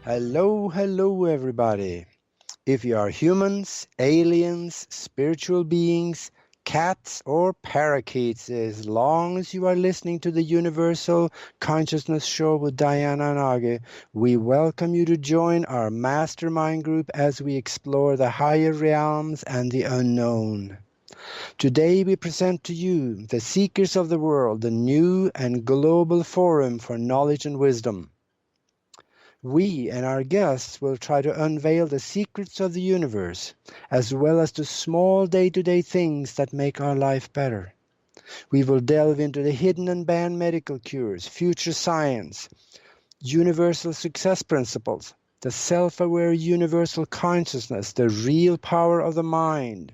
Hello, hello, everybody. If you are humans, aliens, spiritual beings, cats, or parakeets, as long as you are listening to the Universal Consciousness Show with Diana and Aage, we welcome you to join our mastermind group as we explore the higher realms and the unknown. Today we present to you the Seekers of the World, the new and global forum for knowledge and wisdom. We and our guests will try to unveil the secrets of the universe, as well as the small day-to-day things that make our life better. We will delve into the hidden and banned medical cures, future science, universal success principles, the self-aware universal consciousness, the real power of the mind,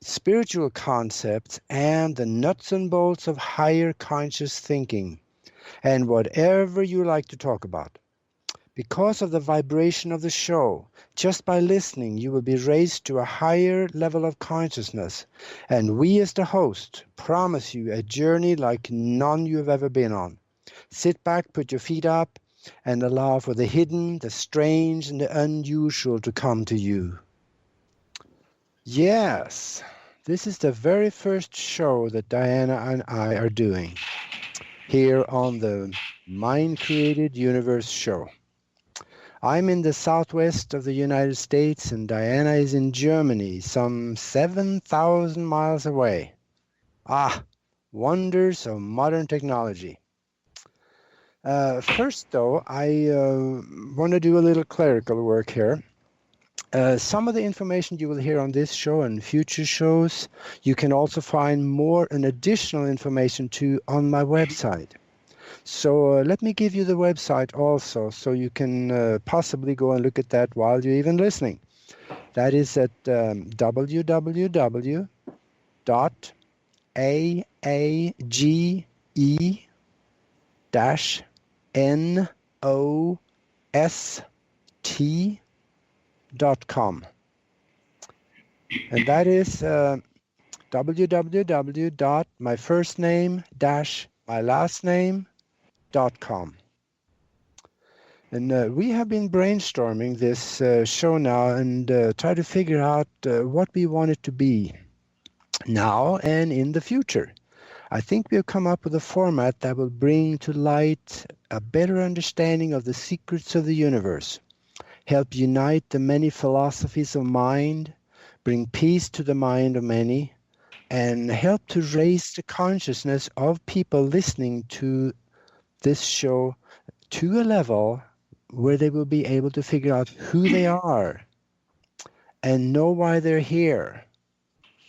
spiritual concepts, and the nuts and bolts of higher conscious thinking, and whatever you like to talk about. Because of the vibration of the show, just by listening, you will be raised to a higher level of consciousness. And we as the host promise you a journey like none you've ever been on. Sit back, put your feet up, and allow for the hidden, the strange, and the unusual to come to you. Yes, this is the very first show that Diana and I are doing here on the Mind Created Universe show. I'm in the southwest of the United States and Diana is in Germany, some 7,000 miles away. Ah, wonders of modern technology. First, though, I want to do a little clerical work here. Some of the information you will hear on this show and future shows, you can also find more and additional information too on my website. So let me give you the website also, so you can possibly go and look at that while you're even listening. That is at www.aage-nost.com. And that is www.myfirstname-mylastname.com. And we have been brainstorming this show now and try to figure out what we want it to be now and in the future. I think we've come up with a format that will bring to light a better understanding of the secrets of the universe, help unite the many philosophies of mind, bring peace to the mind of many, and help to raise the consciousness of people listening to this show to a level where they will be able to figure out who they are and know why they're here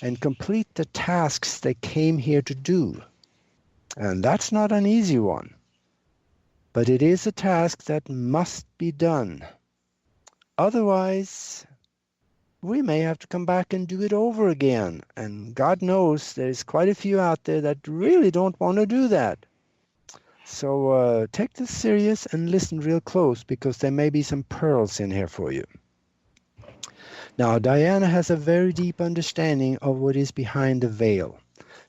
and complete the tasks they came here to do. And that's not an easy one, but it is a task that must be done. Otherwise, we may have to come back and do it over again. And God knows there's quite a few out there that really don't want to do that. So take this serious and listen real close, because there may be some pearls in here for you. Now, Diana has a very deep understanding of what is behind the veil.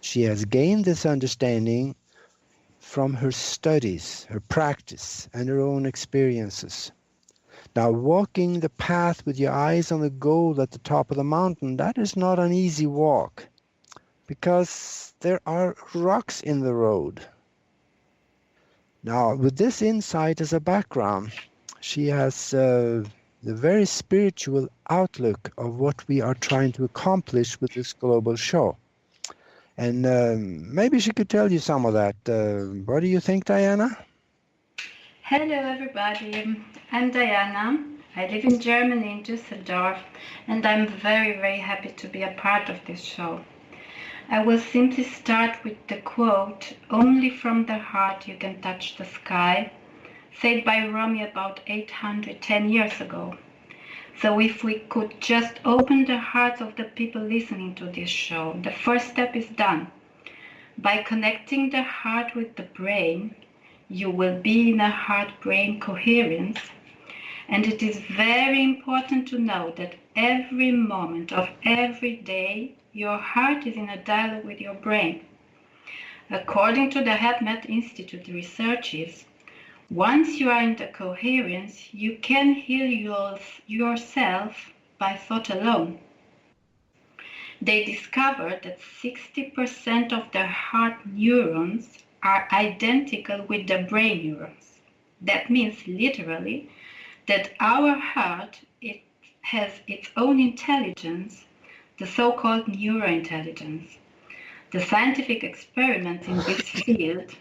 She has gained this understanding from her studies, her practice, and her own experiences. Now, walking the path with your eyes on the goal at the top of the mountain, that is not an easy walk, because there are rocks in the road. Now, with this insight as a background, she has the very spiritual outlook of what we are trying to accomplish with this global show. And maybe she could tell you some of that. What do you think, Diana? Hello everybody, I'm Diana. I live in Germany, in Düsseldorf, and I'm very, very happy to be a part of this show. I will simply start with the quote, "Only from the heart you can touch the sky," said by Rumi about 810 years ago. So if we could just open the hearts of the people listening to this show, the first step is done. By connecting the heart with the brain, you will be in a heart-brain coherence. And it is very important to know that every moment of every day, your heart is in a dialogue with your brain. According to the HealthMed Institute researches, Once you are in the coherence, you can heal yourself by thought alone. They discovered that 60% of the heart neurons are identical with the brain neurons. That means literally that our heart has its own intelligence, the so-called neurointelligence. The scientific experiments in this field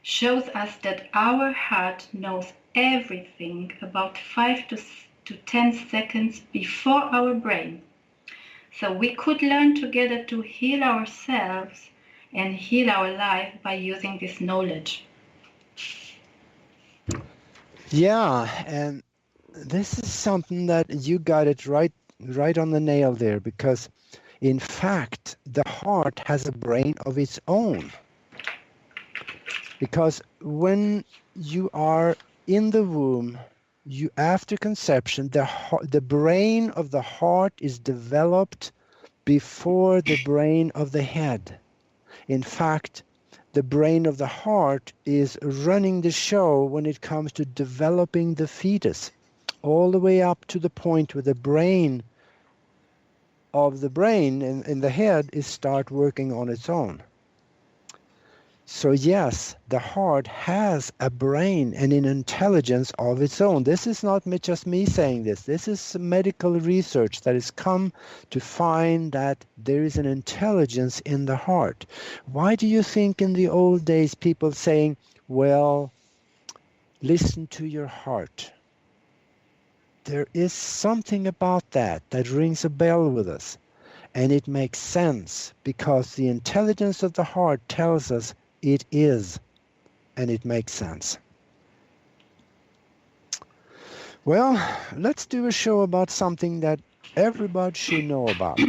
shows us that our heart knows everything about 5 to 10 seconds before our brain. So we could learn together to heal ourselves and heal our life by using this knowledge. Yeah, and this is something that you got it right on the nail there, because in fact the heart has a brain of its own. Because when you are in the womb, after conception, the brain of the heart is developed before the brain of the head. In fact, the brain of the heart is running the show when it comes to developing the fetus, all the way up to the point where the brain of the brain in the head is start working on its own. So yes, the heart has a brain and an intelligence of its own. This is not just me saying this. This is medical research that has come to find that there is an intelligence in the heart. Why do you think in the old days people saying, well, listen to your heart? There is something about that rings a bell with us. And it makes sense because the intelligence of the heart tells us it is, and it makes sense. Well, let's do a show about something that everybody should know about.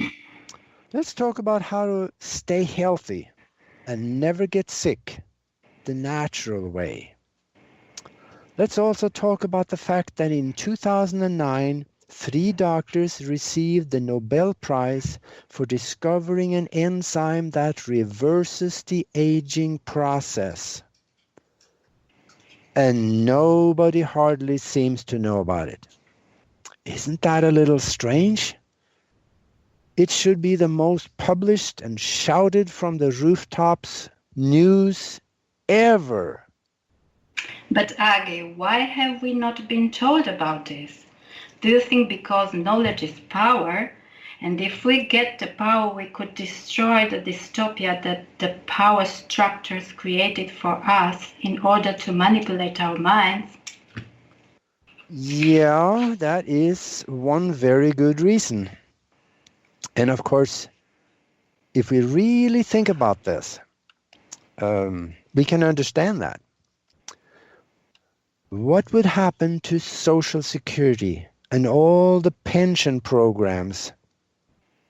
Let's talk about how to stay healthy and never get sick the natural way. Let's also talk about the fact that in 2009, 3 doctors received the Nobel Prize for discovering an enzyme that reverses the aging process. And nobody hardly seems to know about it. Isn't that a little strange? It should be the most published and shouted from the rooftops news ever. But Aage, why have we not been told about this? Do you think because knowledge is power, and if we get the power we could destroy the dystopia that the power structures created for us in order to manipulate our minds? Yeah, that is one very good reason. And of course, if we really think about this, we can understand that. What would happen to Social Security and all the pension programs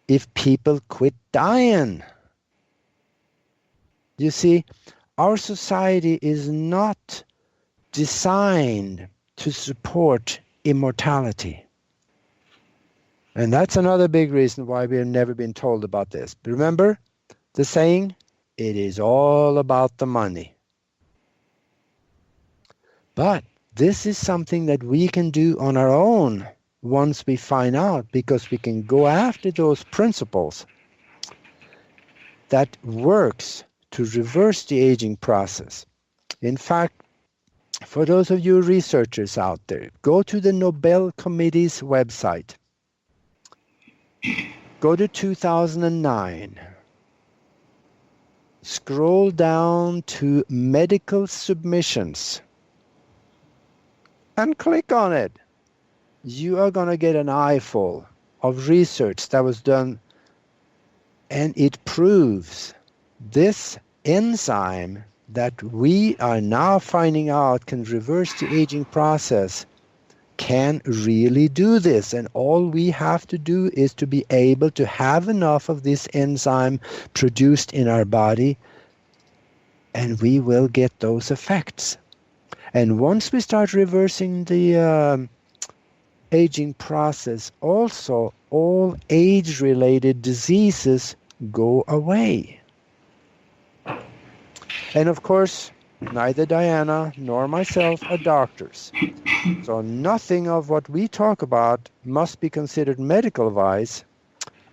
if people quit dying? You see, our society is not designed to support immortality. And that's another big reason why we have never been told about this. Remember the saying, it is all about the money. But this is something that we can do on our own once we find out, because we can go after those principles that works to reverse the aging process. In fact, for those of you researchers out there, go to the Nobel Committee's website. Go to 2009. Scroll down to medical submissions and click on it. You are going to get an eyeful of research that was done, and it proves this enzyme that we are now finding out can reverse the aging process can really do this. And all we have to do is to be able to have enough of this enzyme produced in our body, and we will get those effects. And once we start reversing the aging process, also all age-related diseases go away. And of course, Neither Diana nor myself are doctors. So nothing of what we talk about must be considered medical advice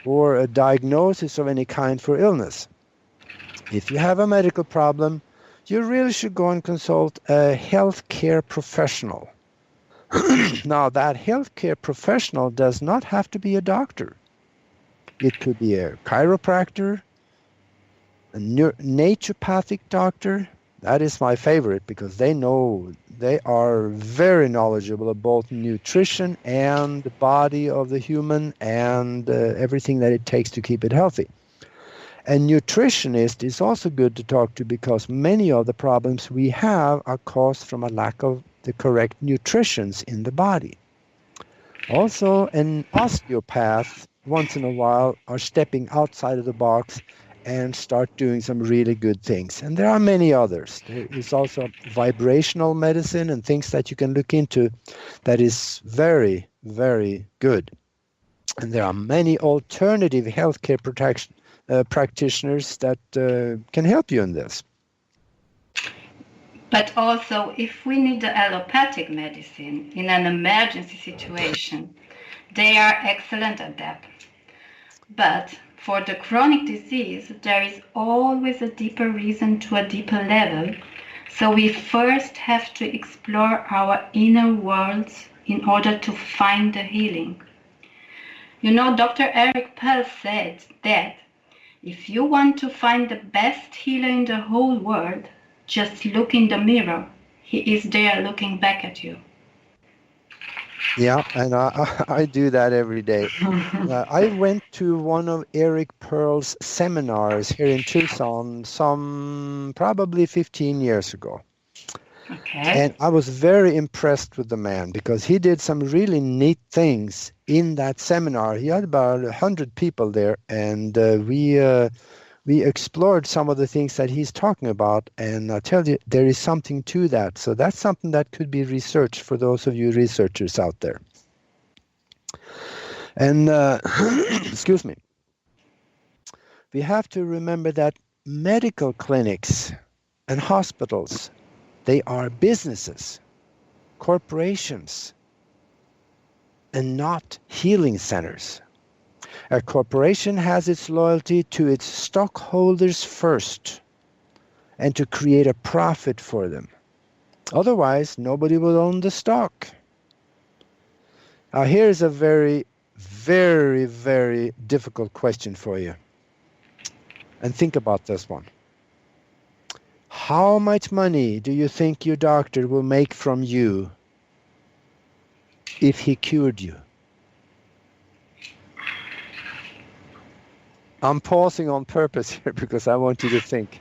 or a diagnosis of any kind for illness. If you have a medical problem, you really should go and consult a healthcare professional. Now, that healthcare professional does not have to be a doctor. It could be a chiropractor, a naturopathic doctor. That is my favorite because they are very knowledgeable about nutrition and the body of the human and everything that it takes to keep it healthy. A nutritionist is also good to talk to because many of the problems we have are caused from a lack of the correct nutritions in the body. Also, an osteopath once in a while are stepping outside of the box and start doing some really good things. And there are many others. There is also vibrational medicine and things that you can look into that is very, very good. And there are many alternative healthcare practitioners that can help you in this. But also, if we need the allopathic medicine in an emergency situation, they are excellent at that. But for the chronic disease, there is always a deeper reason to a deeper level. So we first have to explore our inner worlds in order to find the healing. You know, Dr. Eric Pearl said that if you want to find the best healer in the whole world, just look in the mirror. He is there looking back at you. Yeah, and I do that every day. I went to one of Eric Pearl's seminars here in Tucson some probably 15 years ago. Okay. And I was very impressed with the man because he did some really neat things in that seminar. He had about 100 people there, and we explored some of the things that he's talking about, and I tell you, there is something to that. So that's something that could be researched for those of you researchers out there. And, excuse me, we have to remember that medical clinics and hospitals, they are businesses, corporations, and not healing centers. A corporation has its loyalty to its stockholders first and to create a profit for them. Otherwise, nobody will own the stock. Now, here's a very, very, very difficult question for you. And think about this one. How much money do you think your doctor will make from you if he cured you? I'm pausing on purpose here because I want you to think.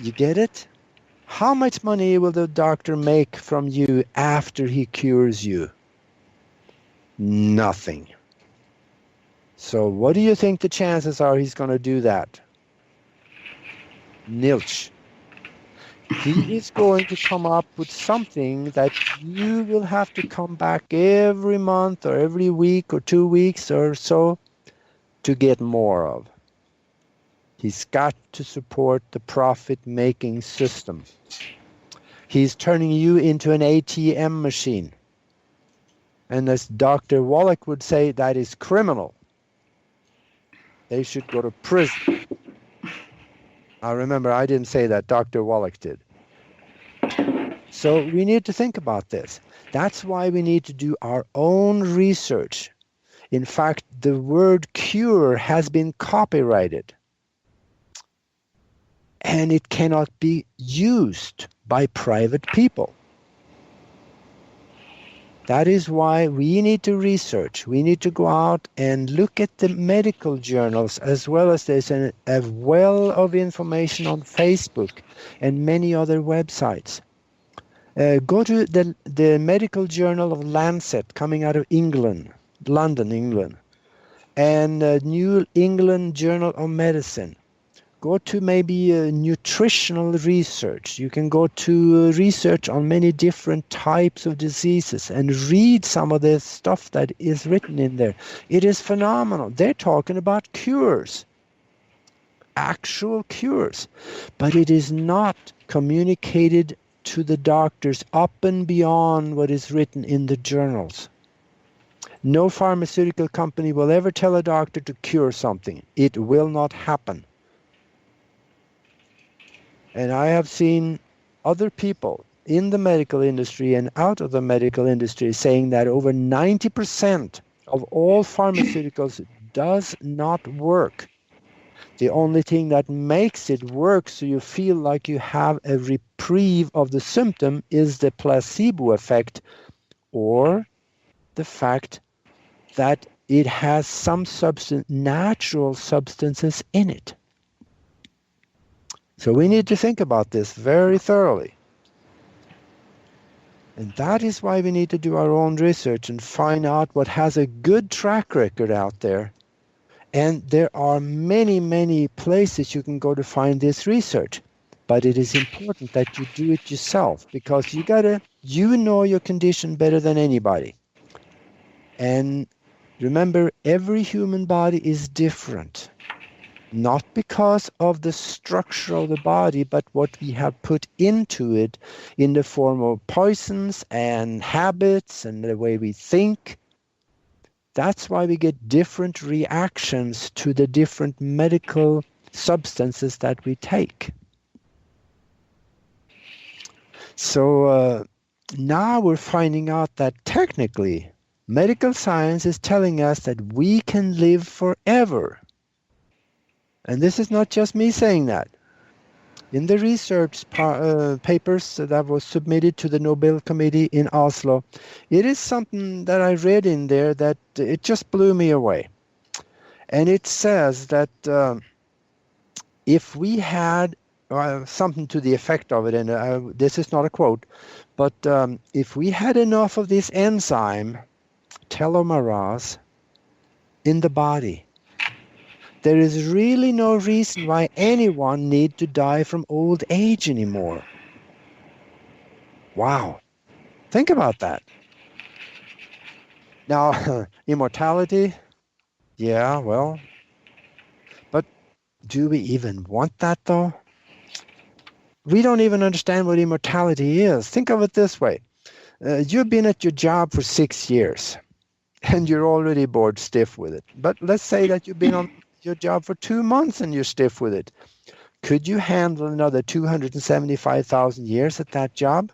You get it? How much money will the doctor make from you after he cures you? Nothing. So what do you think the chances are he's going to do that? Nilch. He is going to come up with something that you will have to come back every month or every week or 2 weeks or so to get more of. He's got to support the profit-making system. He's turning you into an ATM machine. And as Dr. Wallach would say, that is criminal. They should go to prison. Now remember, I didn't say that, Dr. Wallach did. So we need to think about this. That's why we need to do our own research. In fact, the word cure has been copyrighted. And it cannot be used by private people. That is why we need to research. We need to go out and look at the medical journals, as well as there's a well of information on Facebook and many other websites. Go to the medical journal of Lancet coming out of England, London, England, and New England Journal of Medicine. Go to maybe nutritional research. You can go to research on many different types of diseases and read some of the stuff that is written in there. It is phenomenal. They're talking about cures. actual cures, but it is not communicated to the doctors up and beyond what is written in the journals. No pharmaceutical company will ever tell a doctor to cure something. It will not happen. And I have seen other people in the medical industry and out of the medical industry saying that over 90% of all pharmaceuticals does not work. The only thing that makes it work so you feel like you have a reprieve of the symptom is the placebo effect, or the fact that it has some natural substances in it. So we need to think about this very thoroughly. And that is why we need to do our own research and find out what has a good track record out there. And there are many, many places you can go to find this research. But it is important that you do it yourself, because you know your condition better than anybody. And remember, every human body is different. Not because of the structure of the body, but what we have put into it in the form of poisons and habits and the way we think. That's why we get different reactions to the different medical substances that we take. So now we're finding out that technically, medical science is telling us that we can live forever. And this is not just me saying that. In the research papers that was submitted to the Nobel Committee in Oslo, it is something that I read in there that it just blew me away. And it says that if we had something to the effect of it, and this is not a quote, but if we had enough of this enzyme, telomerase, in the body, there is really no reason why anyone need to die from old age anymore. Wow. Think about that. Now, immortality, yeah, well, but do we even want that though? We don't even understand what immortality is. Think of it this way. You've been at your job for 6 years and you're already bored stiff with it. But let's say that you've been on your job for 2 months and you're stiff with it. Could you handle another 275,000 years at that job?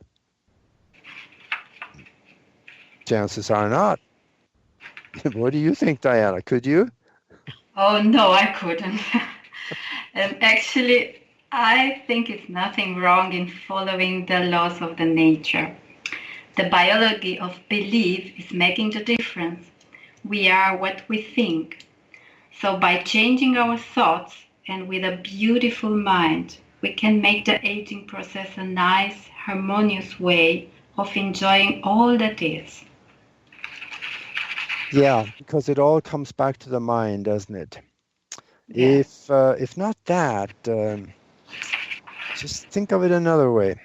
Chances are not. What do you think, Diana? Could you? Oh, no, I couldn't. Actually, I think it's nothing wrong in following the laws of the nature. The biology of belief is making the difference. We are what we think. So by changing our thoughts and with a beautiful mind, we can make the aging process a nice, harmonious way of enjoying all that is. Yeah, because it all comes back to the mind, doesn't it? Yeah. If not that, just think of it another way.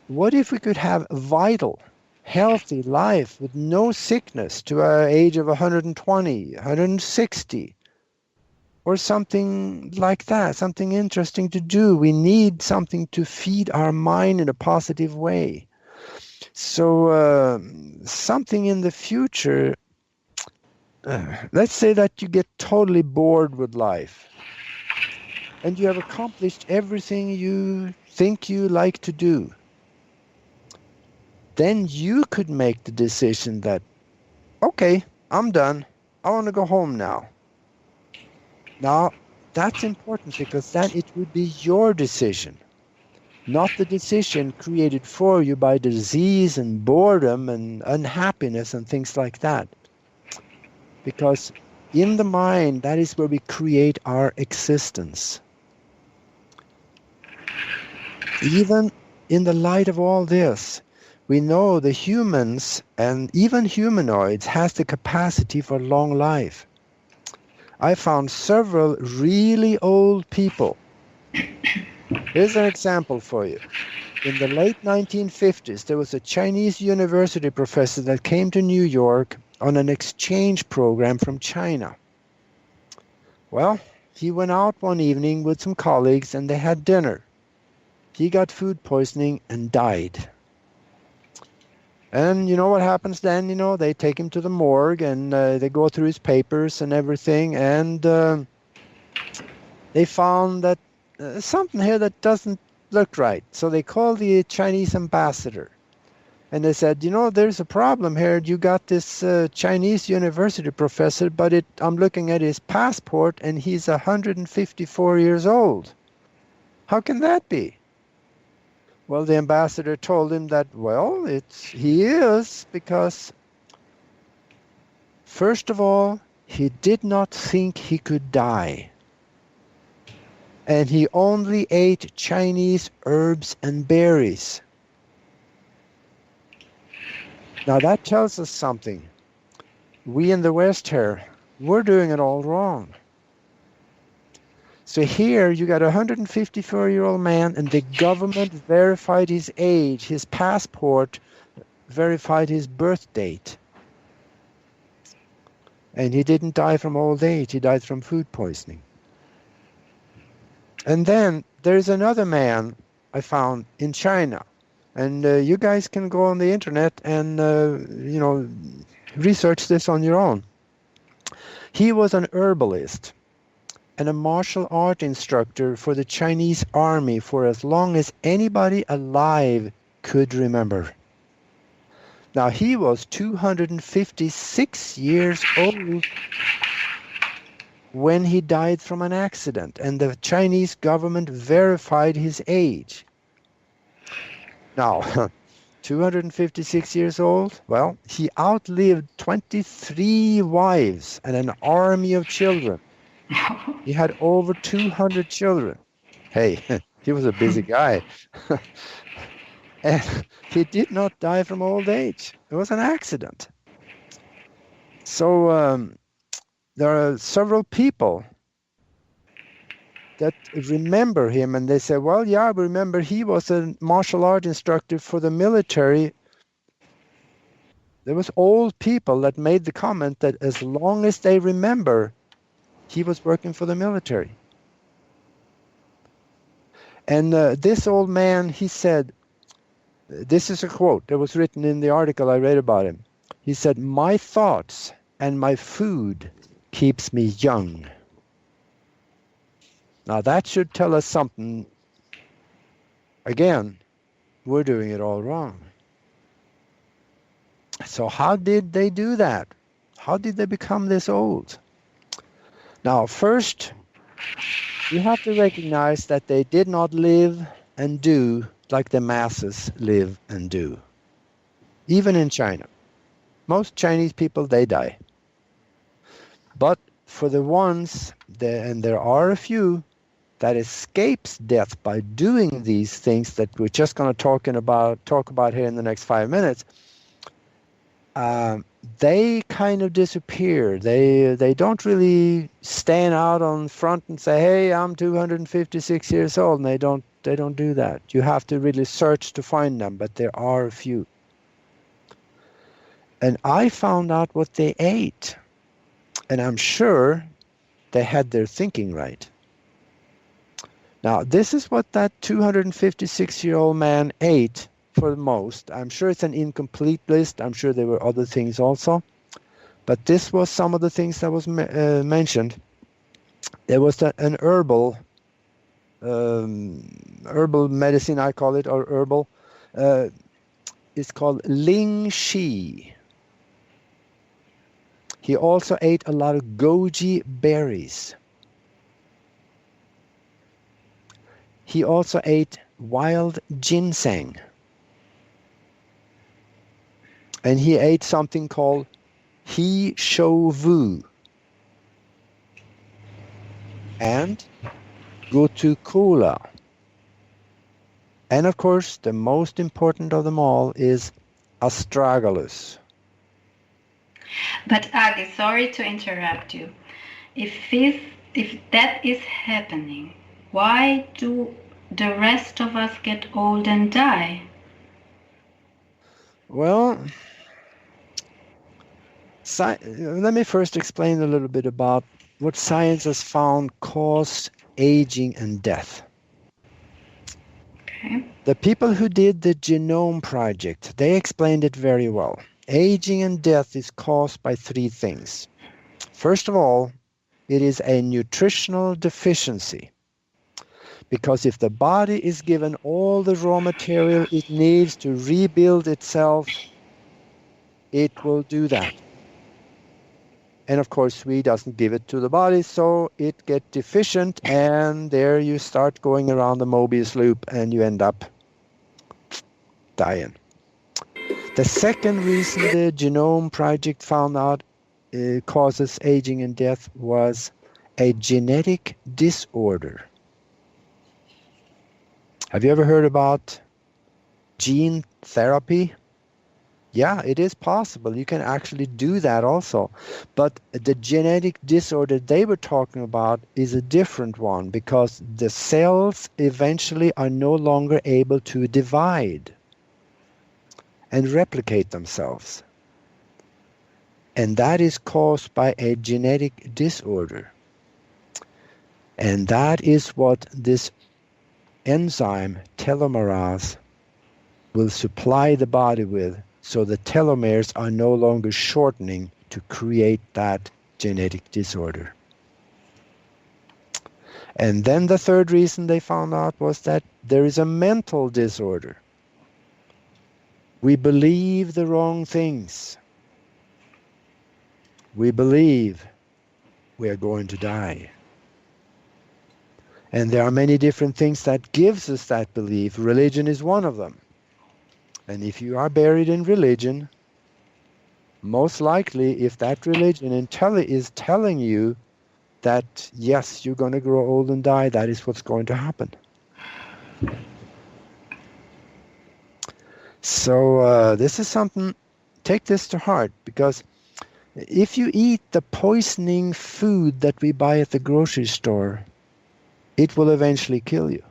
What if we could have a vital, healthy life with no sickness to an age of 120, 160, or something like that, something interesting to do? We need something to feed our mind in a positive way. So something in the future, let's say that you get totally bored with life and you have accomplished everything you think you like to do. Then you could make the decision that, okay, I'm done. I want to go home now. Now, that's important because then it would be your decision, not the decision created for you by disease and boredom and unhappiness and things like that. Because in the mind, that is where we create our existence. Even in the light of all this, we know the humans and even humanoids has the capacity for long life. I found several really old people. Here's an example for you. In the late 1950s, there was a Chinese university professor that came to New York on an exchange program from China. Well, he went out one evening with some colleagues and they had dinner. He got food poisoning and died. And you know what happens then? They take him to the morgue and they go through his papers and everything, and they found that something here that doesn't look right. So they called the Chinese ambassador. And they said, there's a problem here. You got this Chinese university professor, but I'm looking at his passport and he's 154 years old. How can that be? Well, the ambassador told him that, well, he is because, first of all, he did not think he could die. And he only ate Chinese herbs and berries. Now that tells us something. We in the West here, we're doing it all wrong. So here you got a 154-year-old man and the government verified his age, his passport verified his birth date. And he didn't die from old age, he died from food poisoning. And then there's another man I found in China. And you guys can go on the internet and, research this on your own. He was an herbalist and a martial art instructor for the Chinese army for as long as anybody alive could remember. Now, he was 256 years old when he died from an accident, and the Chinese government verified his age. Now, 256 years old, well, he outlived 23 wives and an army of children. He had over 200 children. Hey, he was a busy guy. And he did not die from old age. It was an accident. So there are several people that remember him, and they say, well, yeah, I remember he was a martial art instructor for the military. There was old people that made the comment that as long as they remember, he was working for the military. And this old man, he said, this is a quote that was written in the article I read about him. He said, "My thoughts and my food keeps me young." Now that should tell us something. Again, we're doing it all wrong. So how did they do that? How did they become this old? Now, first, you have to recognize that they did not live and do like the masses live and do. Even in China. Most Chinese people, they die. But for the ones, and there are a few, that escapes death by doing these things that we're just going to talk about here in the next 5 minutes, they kind of disappear. They don't really stand out on front and say, "Hey, I'm 256 years old," and they don't do that. You have to really search to find them, but there are a few. And I found out what they ate, and I'm sure they had their thinking right. Now, this is what that 256-year-old man ate for the most. I'm sure it's an incomplete list. I'm sure there were other things also. But this was some of the things that was mentioned. There was an herbal medicine, I call it, or herbal. It's called Ling Shi. He also ate a lot of goji berries. He also ate wild ginseng. And he ate something called he shou vu and gotu kola. And of course, the most important of them all is astragalus. But Aage, sorry to interrupt you. If that is happening, why do the rest of us get old and die? Well, let me first explain a little bit about what science has found cause aging and death. Okay. The people who did the Genome Project, they explained it very well. Aging and death is caused by three things. First of all, it is a nutritional deficiency. Because if the body is given all the raw material it needs to rebuild itself, it will do that. And of course, we doesn't give it to the body, so it gets deficient, and there you start going around the Mobius loop, and you end up dying. The second reason the Genome Project found out causes aging and death was a genetic disorder. Have you ever heard about gene therapy? Yeah, it is possible. You can actually do that also. But the genetic disorder they were talking about is a different one, because the cells eventually are no longer able to divide and replicate themselves. And that is caused by a genetic disorder. And that is what this enzyme, telomerase, will supply the body with, so the telomeres are no longer shortening to create that genetic disorder. And then the third reason they found out was that there is a mental disorder. We believe the wrong things. We believe we are going to die. And there are many different things that gives us that belief. Religion is one of them. And if you are buried in religion, most likely if that religion is telling you that, yes, you're going to grow old and die, that is what's going to happen. So this is something, take this to heart, because if you eat the poisoning food that we buy at the grocery store, it will eventually kill you.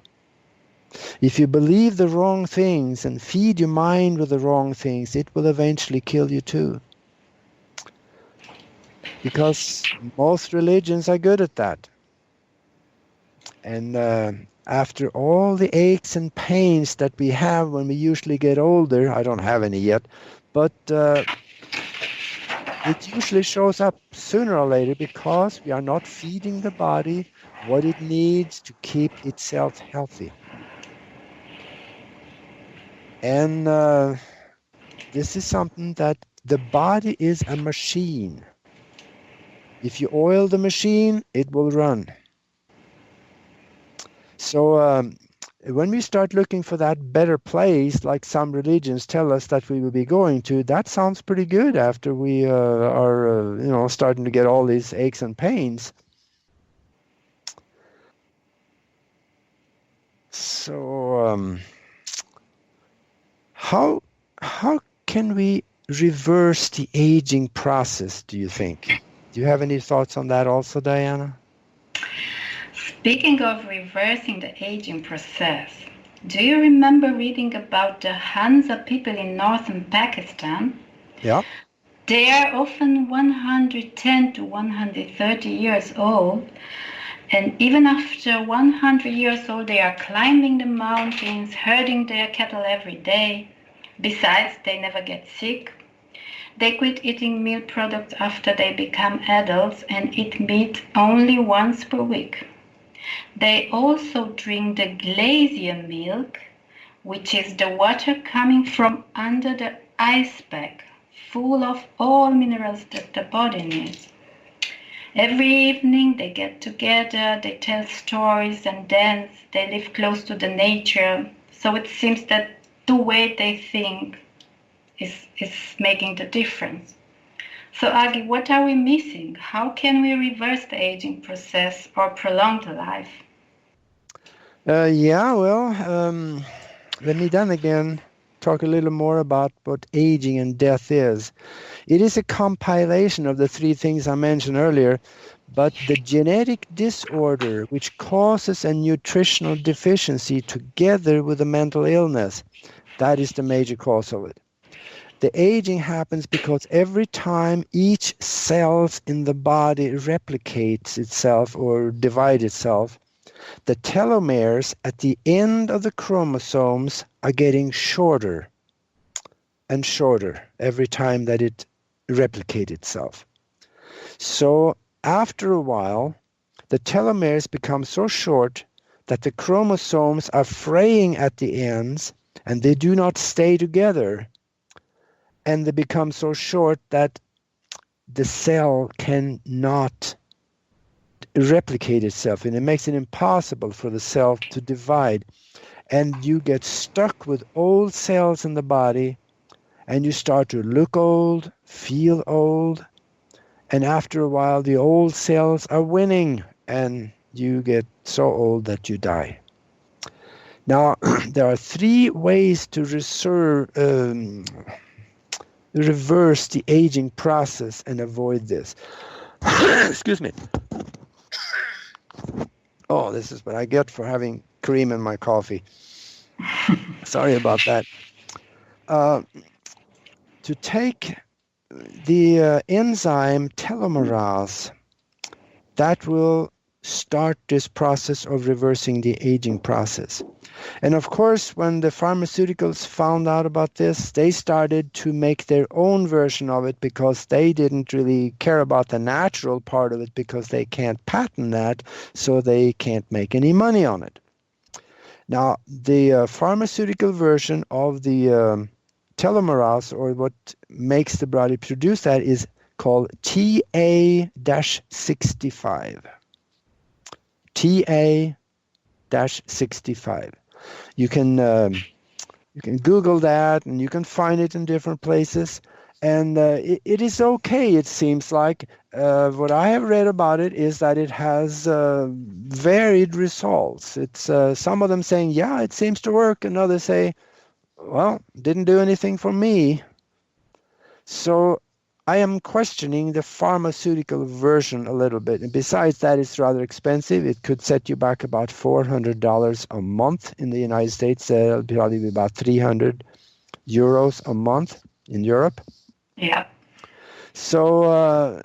If you believe the wrong things and feed your mind with the wrong things, it will eventually kill you too. Because most religions are good at that. And after all the aches and pains that we have when we usually get older, I don't have any yet, but it usually shows up sooner or later because we are not feeding the body what it needs to keep itself healthy. And this is something that the body is a machine. If you oil the machine, it will run. So when we start looking for that better place, like some religions tell us that we will be going to, that sounds pretty good after we are starting to get all these aches and pains. So how can we reverse the aging process, do you think? Do you have any thoughts on that also, Diana? Speaking of reversing the aging process, do you remember reading about the Hansa people in northern Pakistan? Yeah. They are often 110 to 130 years old, and even after 100 years old, they are climbing the mountains, herding their cattle every day. Besides, they never get sick. They quit eating milk products after they become adults and eat meat only once per week. They also drink the glacier milk, which is the water coming from under the ice pack, full of all minerals that the body needs. Every evening they get together, they tell stories and dance, they live close to the nature. So it seems that the way they think is making the difference. So Aage, what are we missing? How can we reverse the aging process or prolong the life? Let me then again talk a little more about what aging and death is. It is a compilation of the three things I mentioned earlier, but the genetic disorder which causes a nutritional deficiency together with a mental illness, that is the major cause of it. The aging happens because every time each cell in the body replicates itself or divides itself, the telomeres at the end of the chromosomes are getting shorter and shorter every time that it replicates itself. So after a while, the telomeres become so short that the chromosomes are fraying at the ends and they do not stay together. And they become so short that the cell cannot replicate itself, and it makes it impossible for the cell to divide. And you get stuck with old cells in the body, and you start to look old, feel old, and after a while the old cells are winning, and you get so old that you die. Now, there are 3 ways to reverse the aging process and avoid this. Excuse me. Oh, this is what I get for having cream in my coffee. Sorry about that. To take the enzyme telomerase, that will start this process of reversing the aging process. And of course, when the pharmaceuticals found out about this, they started to make their own version of it because they didn't really care about the natural part of it because they can't patent that, so they can't make any money on it. Now, the pharmaceutical version of the telomerase, or what makes the body produce that, is called TA-65. TA-65. You can Google that, and you can find it in different places. And it is okay, it seems like. What I have read about it is that it has varied results. It's some of them saying, yeah, it seems to work, and others say, well, didn't do anything for me. So I am questioning the pharmaceutical version a little bit. And besides that, it's rather expensive. It could set you back about $400 a month in the United States. It'll probably be about 300 euros a month in Europe. Yeah. So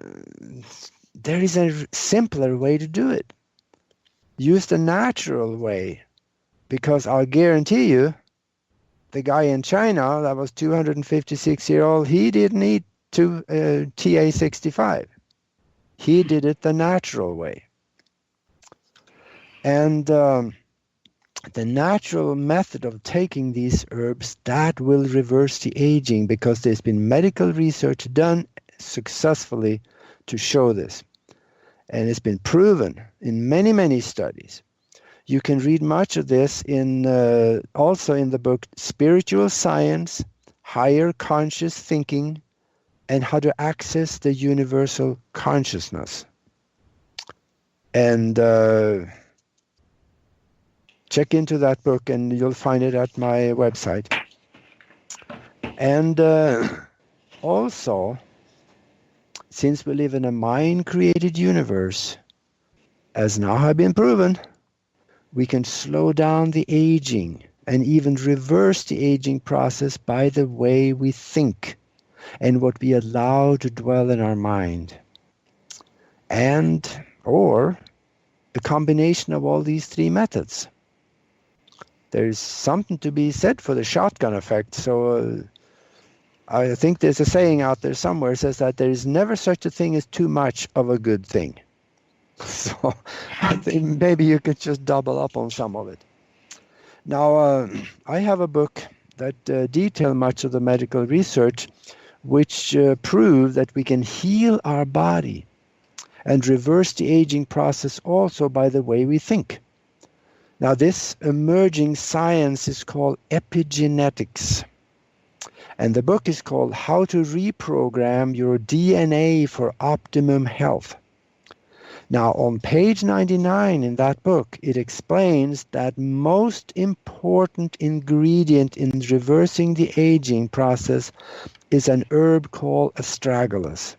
there is a simpler way to do it. Use the natural way, because I'll guarantee you, the guy in China that was 256-year-old, he didn't eat TA-65. He did it the natural way. And the natural method of taking these herbs, that will reverse the aging, because there's been medical research done successfully to show this. And it's been proven in many, many studies. You can read much of this in also in the book Spiritual Science, Higher Conscious Thinking, and How to Access the Universal Consciousness. And check into that book, and you'll find it at my website. And also, since we live in a mind-created universe, as now have been proven, we can slow down the aging and even reverse the aging process by the way we think and what we allow to dwell in our mind. And, or, a combination of all these 3 methods. There's something to be said for the shotgun effect. So I think there's a saying out there somewhere that says that there is never such a thing as too much of a good thing. So I think maybe you could just double up on some of it. Now, I have a book that details much of the medical research, which prove that we can heal our body and reverse the aging process also by the way we think. Now, this emerging science is called epigenetics. And the book is called How to Reprogram Your DNA for Optimum Health. Now, on page 99 in that book, it explains that most important ingredient in reversing the aging process is an herb called astragalus.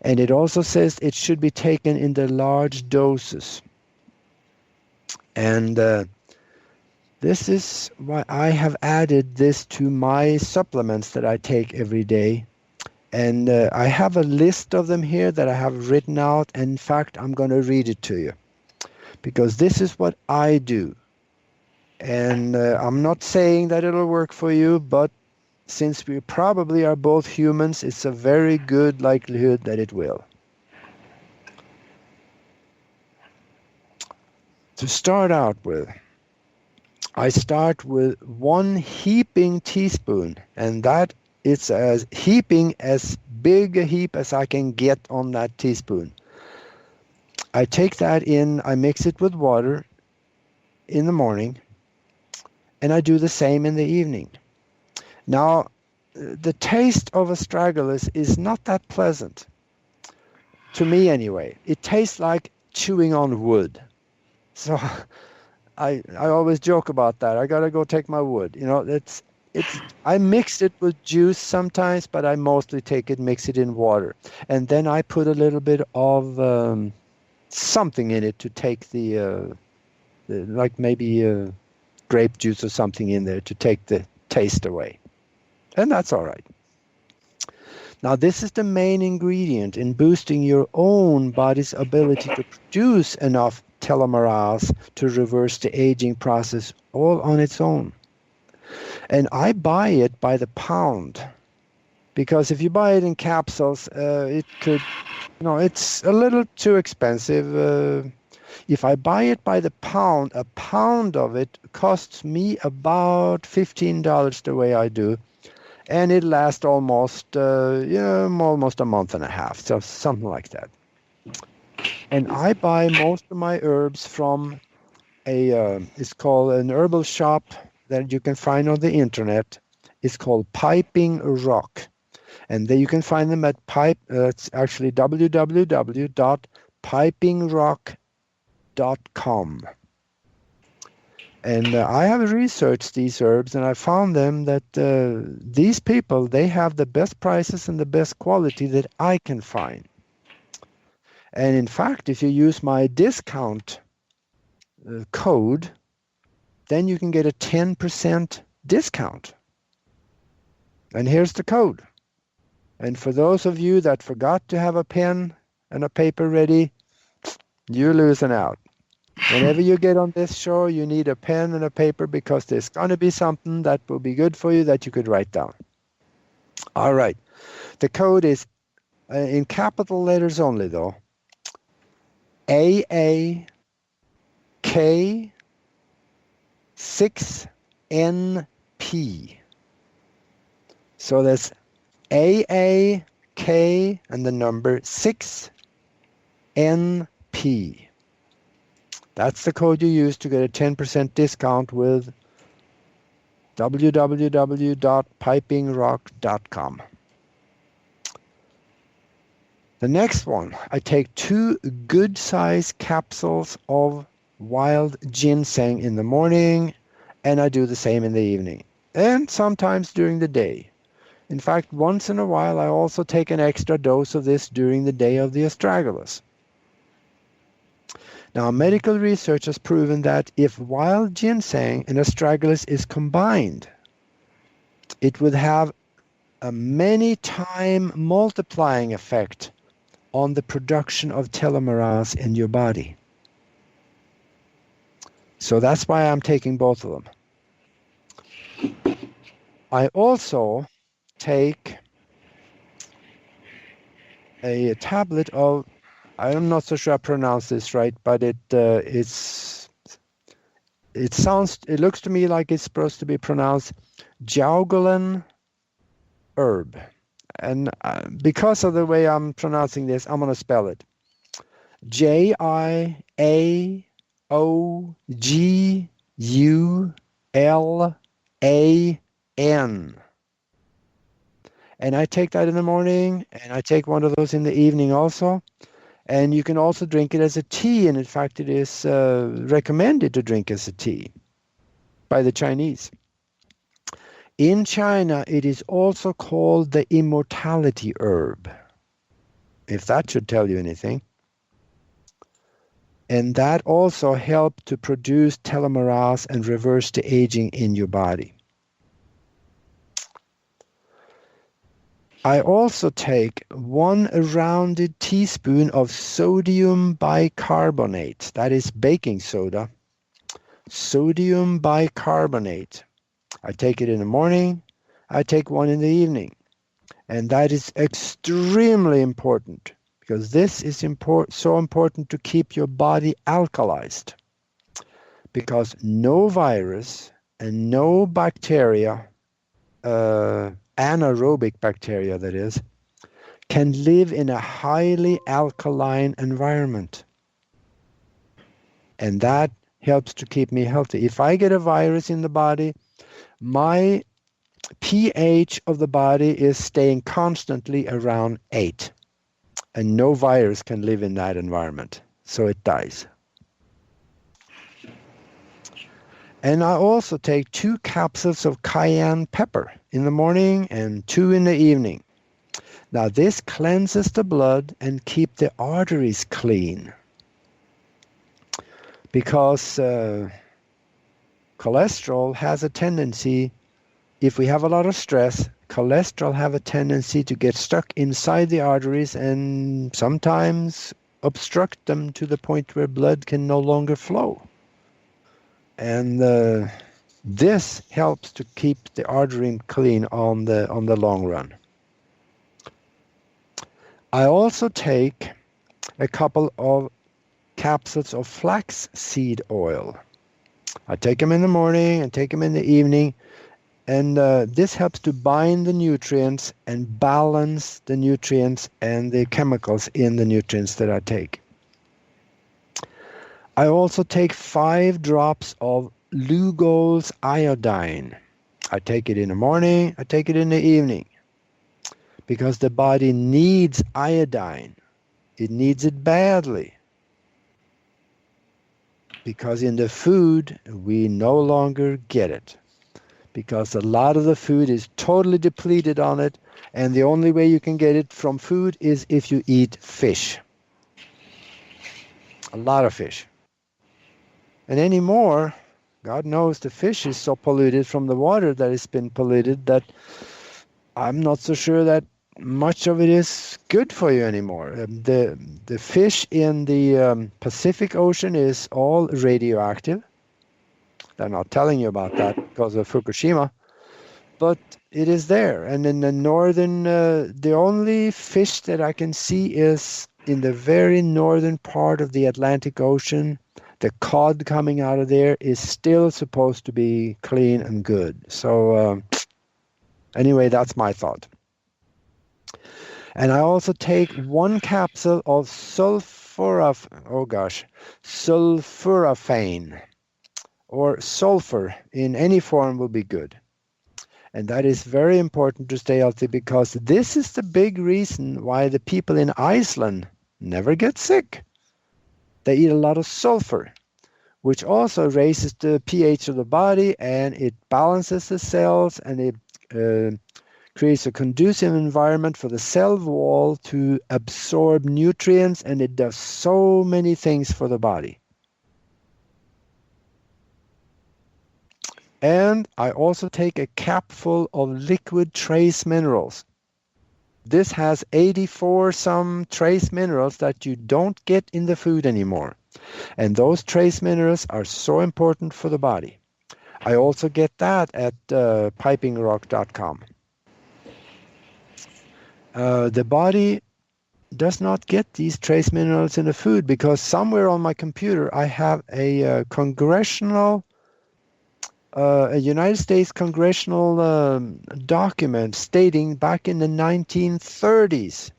And it also says it should be taken in the large doses. And This is why I have added this to my supplements that I take every day. And I have a list of them here that I have written out. And in fact, I'm going to read it to you because this is what I do. And I'm not saying that it'll work for you, but since we probably are both humans, it's a very good likelihood that it will. To start out with, I start with 1 heaping teaspoon, and that it's as heaping as big a heap as I can get on that teaspoon. I take that in, I mix it with water in the morning, and I do the same in the evening. Now, the taste of astragalus is not that pleasant. To me anyway. It tastes like chewing on wood. So I always joke about that. I gotta go take my wood. You know, I mix it with juice sometimes, but I mostly mix it in water. And then I put a little bit of something in it to take like maybe grape juice or something in there to take the taste away. And that's all right. Now, this is the main ingredient in boosting your own body's ability to produce enough telomerase to reverse the aging process all on its own. And I buy it by the pound because if you buy it in capsules, it's a little too expensive. If I buy it by the pound, a pound of it costs me about $15 the way I do. And it lasts almost a month and a half, so something like that. And I buy most of my herbs from it's called an herbal shop that you can find on the internet. It's called Piping Rock. And there you can find them at it's actually www.pipingrock.com. And I have researched these herbs, and I found them that these people, they have the best prices and the best quality that I can find. And in fact, if you use my discount code, then you can get a 10% discount. And here's the code. And for those of you that forgot to have a pen and a paper ready, you're losing out. Whenever you get on this show, you need a pen and a paper because there's going to be something that will be good for you that you could write down. All right. The code is in capital letters only, though. AAK6NP. So that's AAK and the number 6NP. That's the code you use to get a 10% discount with www.pipingrock.com. The next one, I take 2 good-sized capsules of wild ginseng in the morning, and I do the same in the evening, and sometimes during the day. In fact, once in a while, I also take an extra dose of this during the day of the astragalus. Now, medical research has proven that if wild ginseng and astragalus is combined, it would have a many-time multiplying effect on the production of telomerase in your body. So that's why I'm taking both of them. I also take a tablet of, I'm not so sure I pronounce this right, but it looks to me like it's supposed to be pronounced Jaugelan herb. And because of the way I'm pronouncing this, I'm going to spell it. Jiaogulan. And I take that in the morning, and I take one of those in the evening also. And you can also drink it as a tea, and in fact it is recommended to drink as a tea by the Chinese. In China, it is also called the Immortallity herb, if that should tell you anything. And that also helps to produce telomerase and reverse the aging in your body. I also take 1 rounded teaspoon of sodium bicarbonate. That is baking soda. Sodium bicarbonate. I take it in the morning. I take 1 in the evening. And that is extremely important because this is so important to keep your body alkalized. Because no virus and no bacteria, anaerobic bacteria that is, can live in a highly alkaline environment. And that helps to keep me healthy. If I get a virus in the body, my pH of the body is staying constantly around 8. And no virus can live in that environment. So it dies. And I also take 2 capsules of cayenne pepper in the morning and 2 in the evening. Now this cleanses the blood and keep the arteries clean. Because cholesterol has a tendency, if we have a lot of stress, cholesterol have a tendency to get stuck inside the arteries and sometimes obstruct them to the point where blood can no longer flow. And this helps to keep the artery clean on the long run. I also take a couple of capsules of flaxseed oil. I take them in the morning and take them in the evening, and this helps to bind the nutrients and balance the nutrients and the chemicals in the nutrients that I take. I also take 5 drops of Lugol's iodine. I take it in the morning, I take it in the evening, because the body needs iodine. It needs it badly. Because in the food, we no longer get it. Because a lot of the food is totally depleted on it, and the only way you can get it from food is if you eat fish. A lot of fish. And anymore, God knows the fish is so polluted from the water that it's been polluted that I'm not so sure that much of it is good for you anymore. The fish in the Pacific Ocean is all radioactive. They're not telling you about that because of Fukushima, but it is there. And in the northern, the only fish that I can see is in the very northern part of the Atlantic Ocean. The cod coming out of there is still supposed to be clean and good. So anyway, that's my thought. And I also take 1 capsule of sulforaphane, or sulfur in any form will be good. And that is very important to stay healthy, because this is the big reason why the people in Iceland never get sick. They eat a lot of sulfur, which also raises the pH of the body, and it balances the cells, and it creates a conducive environment for the cell wall to absorb nutrients, and it does so many things for the body. And I also take a capful of liquid trace minerals. This has 84 some trace minerals that you don't get in the food anymore. And those trace minerals are so important for the body. I also get that at pipingrock.com. The body does not get these trace minerals in the food because somewhere on my computer I have a United States congressional document stating back in the 1930s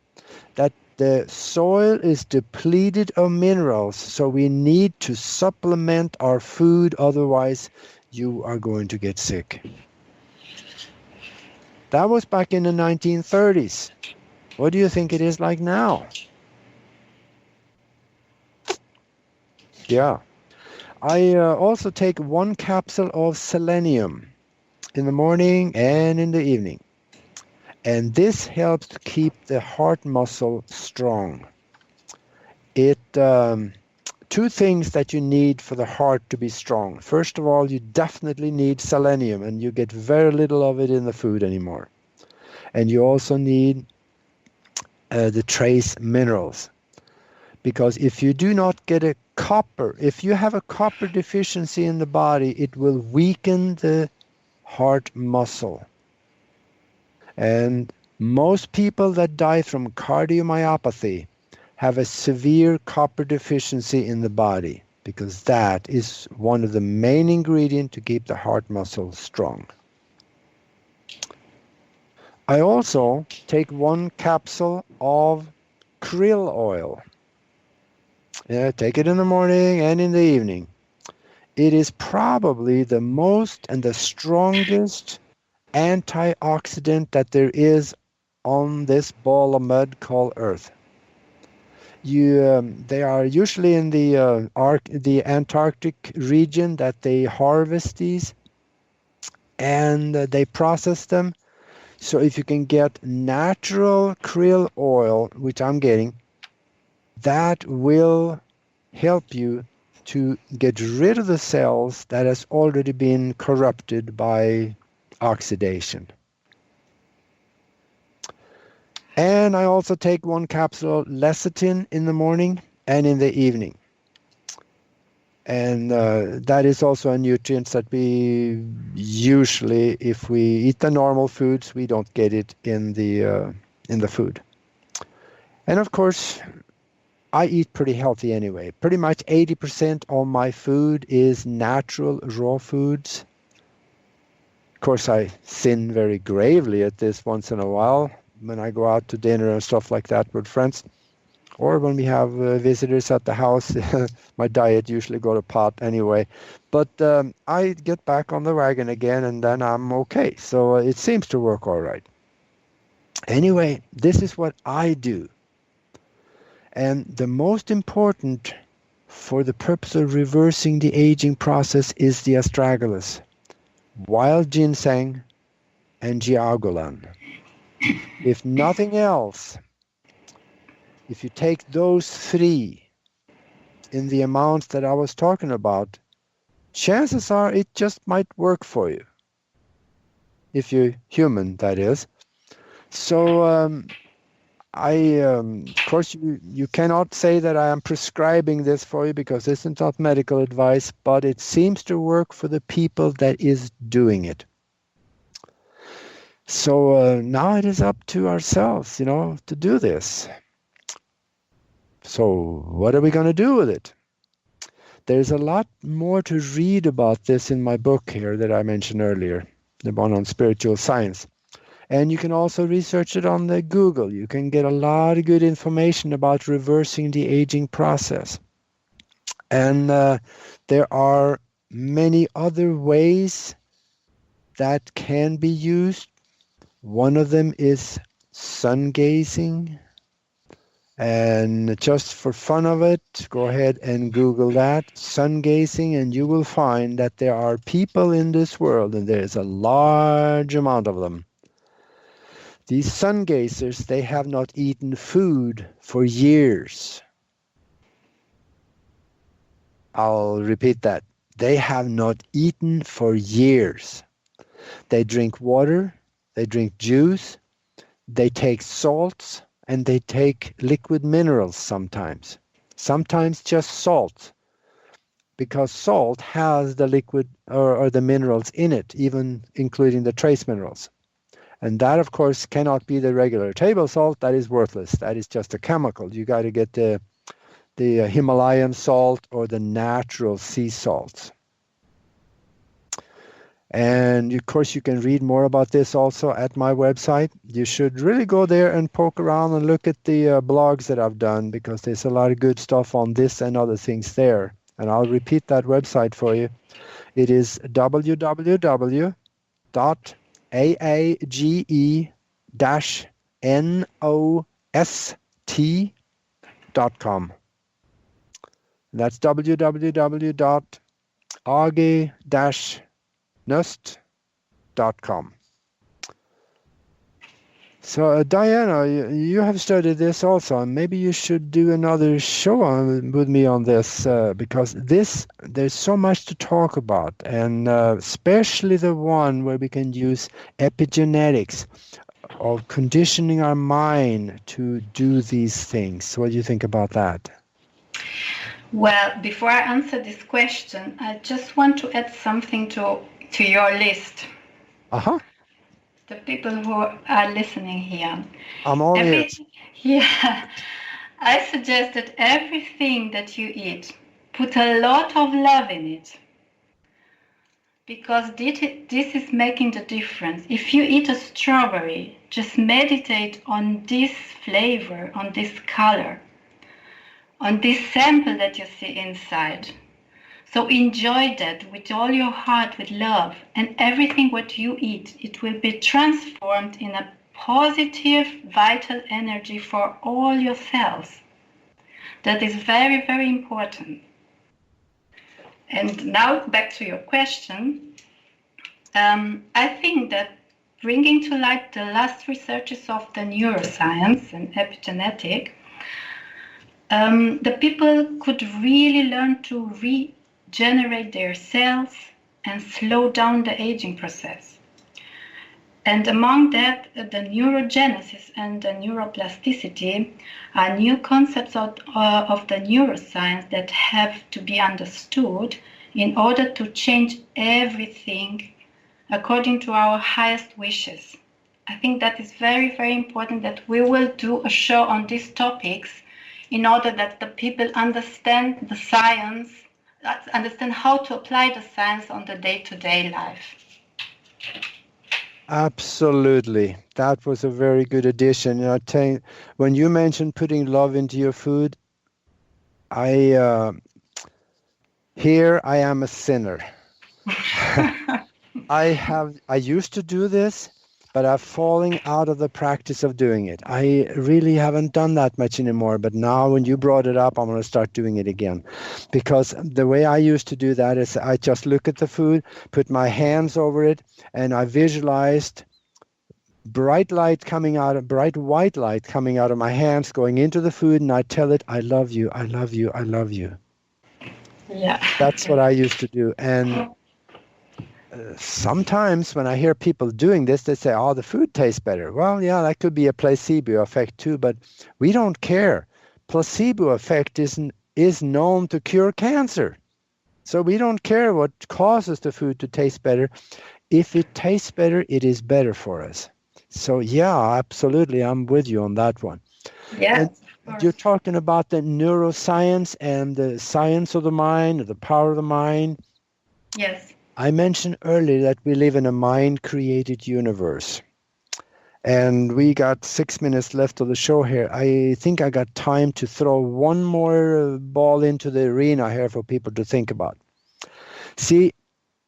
that the soil is depleted of minerals, so we need to supplement our food, otherwise you are going to get sick. That was back in the 1930s. What do you think it is like now? Yeah. I also take 1 capsule of selenium in the morning and in the evening. And this helps to keep the heart muscle strong. It two things that you need for the heart to be strong. First of all, you definitely need selenium, and you get very little of it in the food anymore. And you also need the trace minerals. Because if you do not get a copper, if you have a copper deficiency in the body, it will weaken the heart muscle. And most people that die from cardiomyopathy have a severe copper deficiency in the body, because that is one of the main ingredients to keep the heart muscle strong. I also take 1 capsule of krill oil. Take it in the morning and in the evening. It is probably the most and the strongest antioxidant that there is on this ball of mud called Earth. They are usually in the Antarctic region that they harvest these, and they process them. So if you can get natural krill oil, which I'm getting, that will help you to get rid of the cells that has already been corrupted by oxidation. And I also take 1 capsule lecithin in the morning and in the evening. And that is also a nutrient that we usually, if we eat the normal foods, we don't get it in the food. And of course, I eat pretty healthy anyway. Pretty much 80% of my food is natural raw foods. Of course, I sin very gravely at this once in a while when I go out to dinner and stuff like that with friends. Or when we have visitors at the house, my diet usually go to pot anyway. But I get back on the wagon again, and then I'm okay. So it seems to work all right. Anyway, this is what I do. And the most important for the purpose of reversing the aging process is the astragalus, wild ginseng, and jiaogulan. If nothing else, if you take those 3 in the amounts that I was talking about, chances are it just might work for you. If you're human, that is. So of course, you cannot say that I am prescribing this for you, because this is not medical advice, but it seems to work for the people that is doing it. So now it is up to ourselves, to do this. So what are we going to do with it? There's a lot more to read about this in my book here that I mentioned earlier, the one on spiritual science. And you can also research it on the Google. You can get a lot of good information about reversing the aging process. And there are many other ways that can be used. One of them is sun gazing. And just for fun of it, go ahead and Google that, sun gazing, and you will find that there are people in this world, and there is a large amount of them. These sun gazers, they have not eaten food for years. I'll repeat that. They have not eaten for years. They drink water, they drink juice, they take salts, and they take liquid minerals sometimes. Sometimes just salt, because salt has the liquid or the minerals in it, even including the trace minerals. And that, of course, cannot be the regular table salt. That is worthless. That is just a chemical. You got to get the Himalayan salt or the natural sea salts. And of course, you can read more about this also at my website. You should really go there and poke around and look at the blogs that I've done, because there's a lot of good stuff on this and other things there. And I'll repeat that website for you. It is www.aage-nost.com. That's www.aage-nost.com. 。 . 。 . 。. 。. 。. . 。 . . . . . . . . . . . . . . . 。 . . . . . . . . . . . . . . . . . . . . . . . . . . . So, Diana, you have studied this also, and maybe you should do another show with me on this, because there's so much to talk about, and especially the one where we can use epigenetics of conditioning our mind to do these things. What do you think about that? Well, before I answer this question, I just want to add something to your list. Uh-huh. The people who are listening here. I'm all ears. Yeah, I suggest that everything that you eat, put a lot of love in it. Because this is making the difference. If you eat a strawberry, just meditate on this flavor, on this color, on this sample that you see inside. So enjoy that with all your heart, with love, and everything what you eat, it will be transformed in a positive, vital energy for all your cells. That is very, very important. And now back to your question. I think that bringing to light the last researches of the neuroscience and epigenetic, the people could really learn to regenerate their cells and slow down the aging process. And among that, the neurogenesis and the neuroplasticity are new concepts of the neuroscience that have to be understood in order to change everything according to our highest wishes. I think that is very, very important that we will do a show on these topics in order that the people understand the science, understand how to apply the science on the day-to-day life. Absolutely. That was a very good addition. You know, when you mentioned putting love into your food, here I am a sinner. I used to do this, but I'm falling out of the practice of doing it. I really haven't done that much anymore, but now when you brought it up, I'm going to start doing it again. Because the way I used to do that is I just look at the food, put my hands over it, and I visualized bright white light coming out of my hands, going into the food, and I tell it, I love you, I love you, I love you. Yeah. That's what I used to do. And sometimes when I hear people doing this, they say, oh, the food tastes better. Well, yeah, that could be a placebo effect too, but we don't care. Placebo effect is known to cure cancer. So we don't care what causes the food to taste better. If it tastes better, it is better for us. So yeah, absolutely, I'm with you on that one. Yes. And you're talking about the neuroscience and the science of the mind, or the power of the mind. Yes. I mentioned earlier that we live in a mind-created universe. And we got 6 minutes left of the show here. I think I got time to throw one more ball into the arena here for people to think about. See,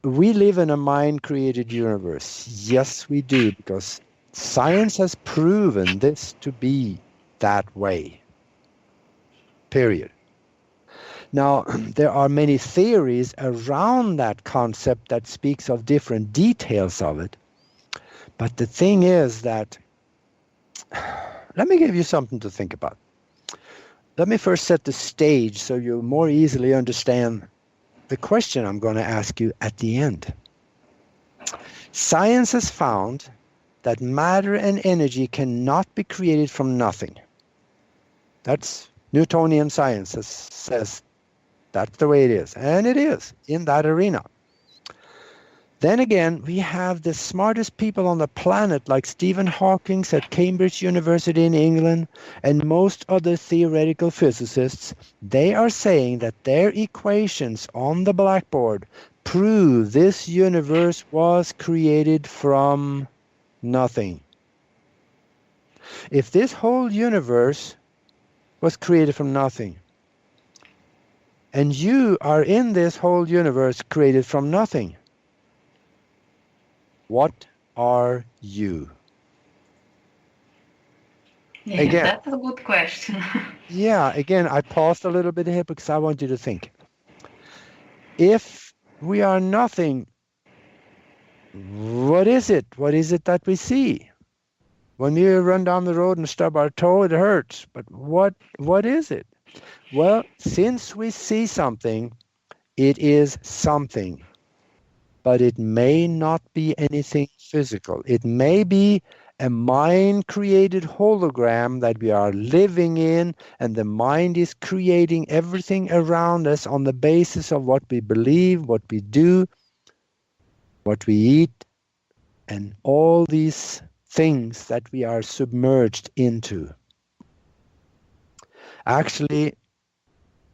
we live in a mind-created universe. Yes, we do, because science has proven this to be that way. Period. Now, there are many theories around that concept that speaks of different details of it. But the thing is that, let me give you something to think about. Let me first set the stage so you'll more easily understand the question I'm going to ask you at the end. Science has found that matter and energy cannot be created from nothing. That's Newtonian science says that's the way it is. And it is in that arena. Then again, we have the smartest people on the planet like Stephen Hawking at Cambridge University in England and most other theoretical physicists. They are saying that their equations on the blackboard prove this universe was created from nothing. If this whole universe was created from nothing, and you are in this whole universe created from nothing, what are you? Yeah, again, that's a good question. again, I paused a little bit here because I want you to think. If we are nothing, what is it? What is it that we see? When we run down the road and stub our toe, it hurts. But what is it? Well, since we see something, it is something. But it may not be anything physical. It may be a mind-created hologram that we are living in, and the mind is creating everything around us on the basis of what we believe, what we do, what we eat, and all these things that we are submerged into. Actually,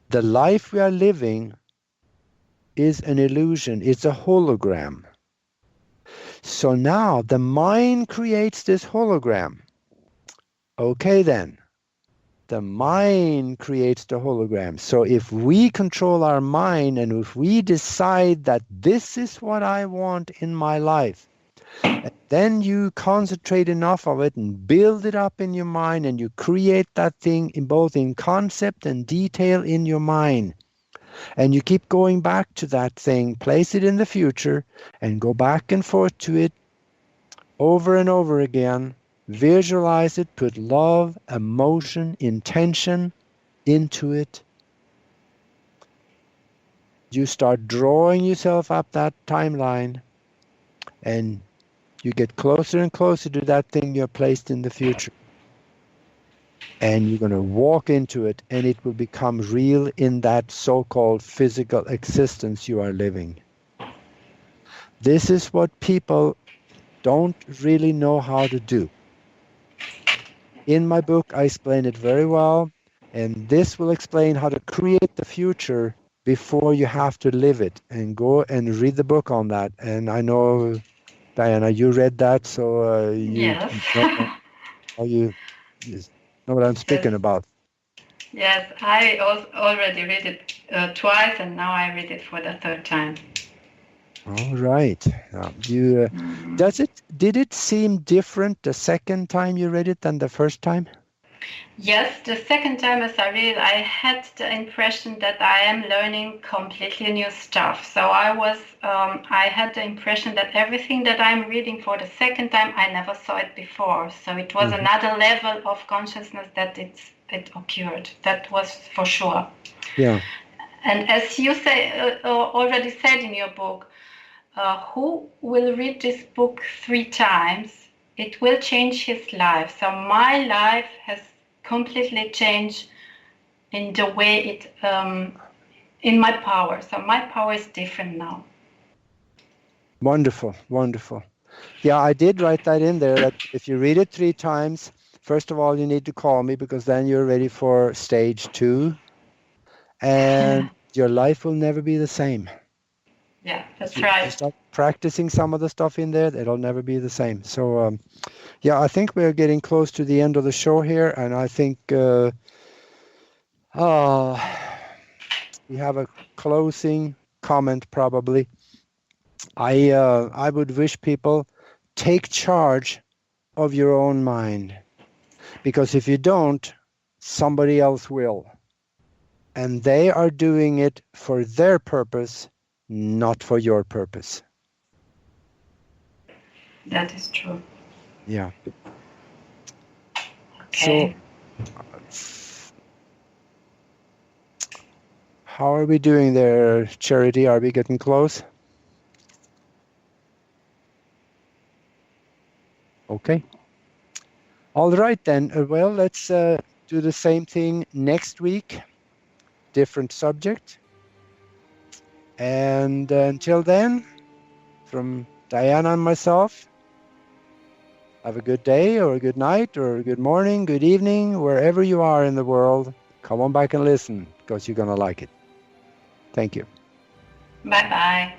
the life we are living is an illusion. It's a hologram. So now the mind creates this hologram. Okay then, the mind creates the hologram. So if we control our mind and if we decide that this is what I want in my life, then you concentrate enough of it and build it up in your mind, and you create that thing in both in concept and detail in your mind. And you keep going back to that thing, place it in the future, and go back and forth to it over and over again. Visualize it, put love, emotion, intention into it. You start drawing yourself up that timeline, and you get closer and closer to that thing you're placed in the future. And you're going to walk into it, and it will become real in that so-called physical existence you are living. This is what people don't really know how to do. In my book, I explain it very well, and this will explain how to create the future before you have to live it. And go and read the book on that. And I know, Diana, you read that, so you Yes. know how you know what I'm speaking about. Yes, I already read it twice, and now I read it for the third time. All right. Did it seem different the second time you read it than the first time? Yes, the second time as I read it, I had the impression that I am learning completely new stuff. So I had the impression that everything that I'm reading for the second time, I never saw it before. So it was another level of consciousness that it occurred. That was for sure. Yeah. And as you already said in your book, who will read this book 3 times, it will change his life. So my life has completely changed in the way it, in my power. So my power is different now. Wonderful, wonderful. Yeah, I did write that in there, that if you read it 3 times, first of all, you need to call me, because then you're ready for stage 2, and your life will never be the same. Yeah, that's right. You start practicing some of the stuff in there, it'll never be the same. So, yeah, I think we're getting close to the end of the show here, and I think we have a closing comment probably. I would wish people take charge of your own mind, because if you don't, somebody else will. And they are doing it for their purpose, not for your purpose. That is true. Yeah. Okay. So, how are we doing there, Charity? Are we getting close? Okay. All right then. Well, let's do the same thing next week. Different subject. And until then, from Diana and myself, have a good day or a good night or a good morning, good evening, wherever you are in the world. Come on back and listen, because you're going to like it. Thank you. Bye-bye.